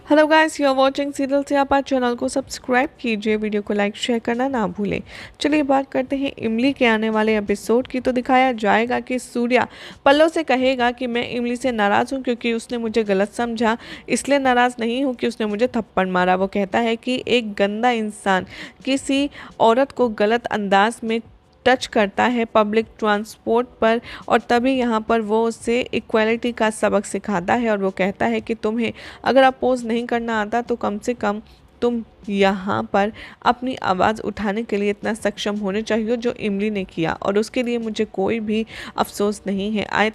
Hello guys, you are watching serial से। आप channel को सब्सक्राइब कीजिए, वीडियो को लाइक शेयर करना ना भूलें। चलिए बात करते हैं इमली के आने वाले एपिसोड की। तो दिखाया जाएगा कि सूर्या पल्लव से कहेगा कि मैं इमली से नाराज़ हूँ क्योंकि उसने मुझे गलत समझा, इसलिए नाराज़ नहीं हूँ कि उसने मुझे थप्पड़ मारा। वो कहता है कि एक गंदा इंसान किसी औरत को गलत अंदाज में टच करता है पब्लिक ट्रांसपोर्ट पर, और तभी यहाँ पर वो उसे इक्वालिटी का सबक सिखाता है। और वो कहता है कि तुम्हें अगर अपोज नहीं करना आता तो कम से कम तुम यहाँ पर अपनी आवाज़ उठाने के लिए इतना सक्षम होने चाहिए जो इमली ने किया, और उसके लिए मुझे कोई भी अफसोस नहीं है।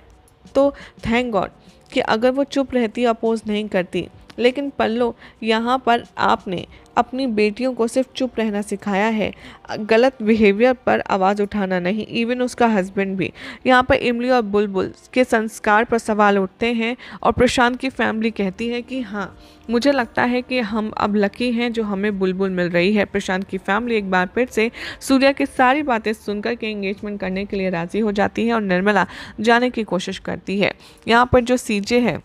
तो थैंक गॉड कि अगर वो चुप रहती, अपोज नहीं करती। लेकिन पल्लो, यहाँ पर आपने अपनी बेटियों को सिर्फ चुप रहना सिखाया है, गलत बिहेवियर पर आवाज़ उठाना नहीं। इवन उसका हस्बैंड भी। यहाँ पर इमली और बुलबुल के संस्कार पर सवाल उठते हैं, और प्रशांत की फैमिली कहती है कि हाँ, मुझे लगता है कि हम अब लकी हैं जो हमें बुलबुल मिल रही है। प्रशांत की फैमिली एक बार फिर से सूर्या की सारी बातें सुनकर के एंगेजमेंट करने के लिए राज़ी हो जाती है और निर्मला जाने की कोशिश करती है। यहाँ पर जो सीजे है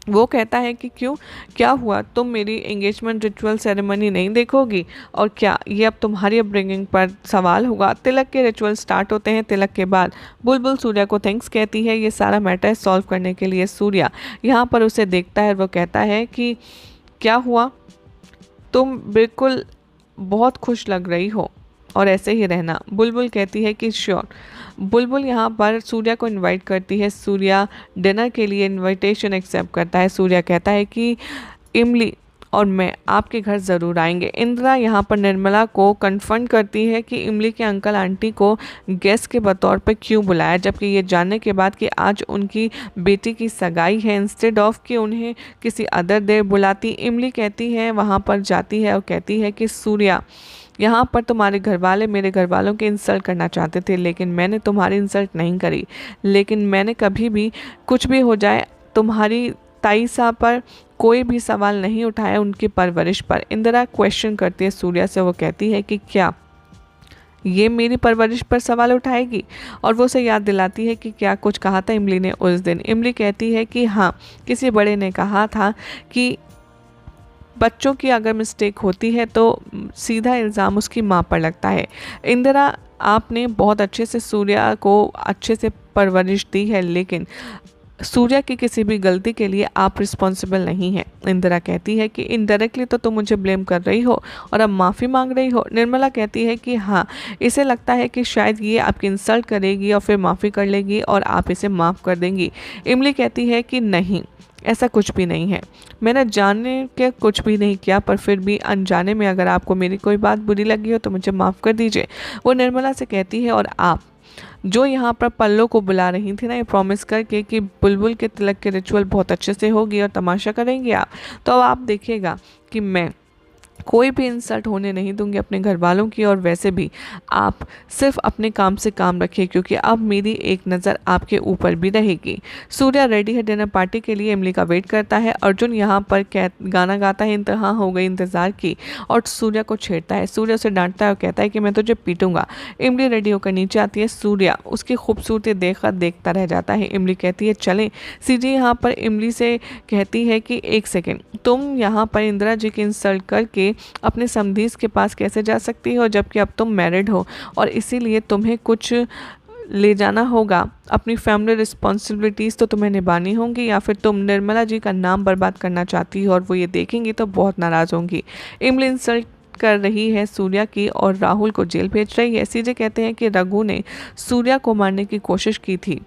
वो कहता है कि क्यों, क्या हुआ, तुम मेरी एंगेजमेंट रिचुअल सेरेमनी नहीं देखोगी? और क्या ये अब तुम्हारी अपब्रिंगिंग पर सवाल होगा? तिलक के रिचुअल स्टार्ट होते हैं। तिलक के बाद बुलबुल सूर्या को थैंक्स कहती है ये सारा मैटर सॉल्व करने के लिए। सूर्या यहाँ पर उसे देखता है और वो कहता है कि क्या हुआ, तुम बिल्कुल बहुत खुश लग रही हो और ऐसे ही रहना। बुलबुल कहती है कि श्योर। बुलबुल यहाँ पर सूर्या को इनवाइट करती है। सूर्या डिनर के लिए इनविटेशन एक्सेप्ट करता है। सूर्या कहता है कि इमली और मैं आपके घर ज़रूर आएंगे। इंदिरा यहाँ पर निर्मला को कन्फर्म करती है कि इमली के अंकल आंटी को गेस्ट के बतौर पर क्यों बुलाया, जबकि ये जानने के बाद कि आज उनकी बेटी की सगाई है, इंस्टेड ऑफ कि उन्हें किसी अदर डे बुलाती। इमली कहती है, वहाँ पर जाती है और कहती है कि सूर्या, यहाँ पर तुम्हारे घर वाले मेरे घर वालों के इंसल्ट करना चाहते थे, लेकिन मैंने तुम्हारी इंसल्ट नहीं करी। लेकिन मैंने कभी भी कुछ भी हो जाए तुम्हारी ताई साहब पर कोई भी सवाल नहीं उठाया उनकी परवरिश पर। इंदिरा क्वेश्चन करती है सूर्या से। वो कहती है कि क्या ये मेरी परवरिश पर सवाल उठाएगी? और वो उसे याद दिलाती है कि क्या कुछ कहा था इमली ने उस दिन। इमली कहती है कि हाँ, किसी बड़े ने कहा था कि बच्चों की अगर मिस्टेक होती है तो सीधा इल्ज़ाम उसकी माँ पर लगता है। इंदिरा, आपने बहुत अच्छे से सूर्या को अच्छे से परवरिश दी है, लेकिन सूर्या की किसी भी गलती के लिए आप रिस्पॉन्सिबल नहीं हैं। इंदिरा कहती है कि इनडायरेक्टली तो तुम मुझे ब्लेम कर रही हो और अब माफ़ी मांग रही हो। निर्मला कहती है कि हाँ, इसे लगता है कि शायद ये आपकी इंसल्ट करेगी और फिर माफ़ी कर लेगी और आप इसे माफ़ कर देंगी। इमली कहती है कि नहीं, ऐसा कुछ भी नहीं है, मैंने जानने के कुछ भी नहीं किया, पर फिर भी अनजाने में अगर आपको मेरी कोई बात बुरी लगी हो तो मुझे माफ़ कर दीजिए। वो निर्मला से कहती है, और आप जो यहाँ पर पल्लो को बुला रही थी ना, ये प्रॉमिस करके कि बुलबुल के तिलक के रिचुअल बहुत अच्छे से होगी और तमाशा करेंगे आप, तो अब आप देखिएगा कि मैं कोई भी इंसल्ट होने नहीं दूंगी अपने घर वालों की। और वैसे भी आप सिर्फ अपने काम से काम रखिए, क्योंकि अब मेरी एक नज़र आपके ऊपर भी रहेगी। सूर्या रेडी है डिनर पार्टी के लिए, इमली का वेट करता है। अर्जुन यहाँ पर गाना गाता है, इंतहा हो गई इंतज़ार की, और सूर्या को छेड़ता है। सूर्या उसे डांटता है और कहता है कि मैं तुझे पीटूंगा। इमली रेडी होकर नीचे आती है। सूर्या उसकी खूबसूरती देखता रह जाता है। इमली कहती है चलें। सीजी यहाँ पर इमली से कहती है कि एक सेकेंड, तुम यहाँ पर इंदिरा जी की इंसल्ट करके अपने समधीस के पास कैसे जा सकती हो, जबकि अब तुम मैरिड हो और इसीलिए तुम्हें कुछ ले जाना होगा। अपनी फैमिली रिस्पॉन्सिबिलिटीज़ तो तुम्हें निभानी होंगी, या फिर तुम निर्मला जी का नाम बर्बाद करना चाहती हो और वो ये देखेंगी तो बहुत नाराज़ होंगी। इमली इंसल्ट कर रही है सूर्या की और राहुल को जेल भेज रही है। सीजे कहते हैं कि रघु ने सूर्या को मारने की कोशिश की थी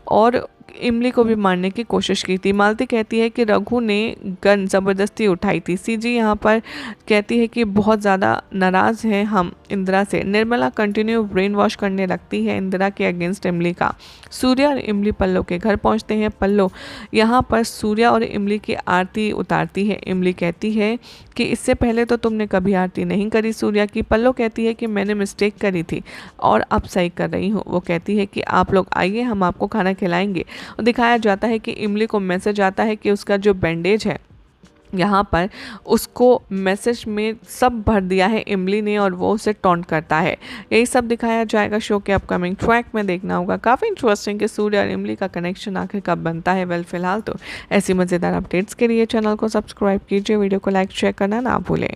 और इमली को भी मारने की कोशिश की थी। मालती कहती है कि रघु ने गन ज़बरदस्ती उठाई थी। सीजी यहाँ पर कहती है कि बहुत ज़्यादा नाराज़ हैं हम इंदिरा से। निर्मला कंटिन्यू ब्रेन वॉश करने लगती है इंदिरा के अगेंस्ट इमली का। सूर्या और इमली पल्लो के घर पहुँचते हैं। पल्लो यहाँ पर सूर्या और इमली की आरती उतारती है। इमली कहती है कि इससे पहले तो तुमने कभी आरती नहीं करी सूर्या की। पल्लो कहती है कि मैंने मिस्टेक करी थी और अब सही कर रही हूँ। वो कहती है कि आप लोग आइए, हम आपको खाना खिलाएंगे। और दिखाया जाता है कि इमली को मैसेज आता है कि उसका जो बैंडेज है यहाँ पर उसको मैसेज में सब भर दिया है इमली ने और वो उसे टॉन्ट करता है। यही सब दिखाया जाएगा शो के अपकमिंग ट्रैक में, देखना होगा। काफ़ी इंटरेस्टिंग कि सूर्य और इमली का कनेक्शन आखिर कब बनता है। वेल फिलहाल तो ऐसी मज़ेदार अपडेट्स के लिए चैनल को सब्सक्राइब कीजिए, वीडियो को लाइक शेयर करना ना भूलें।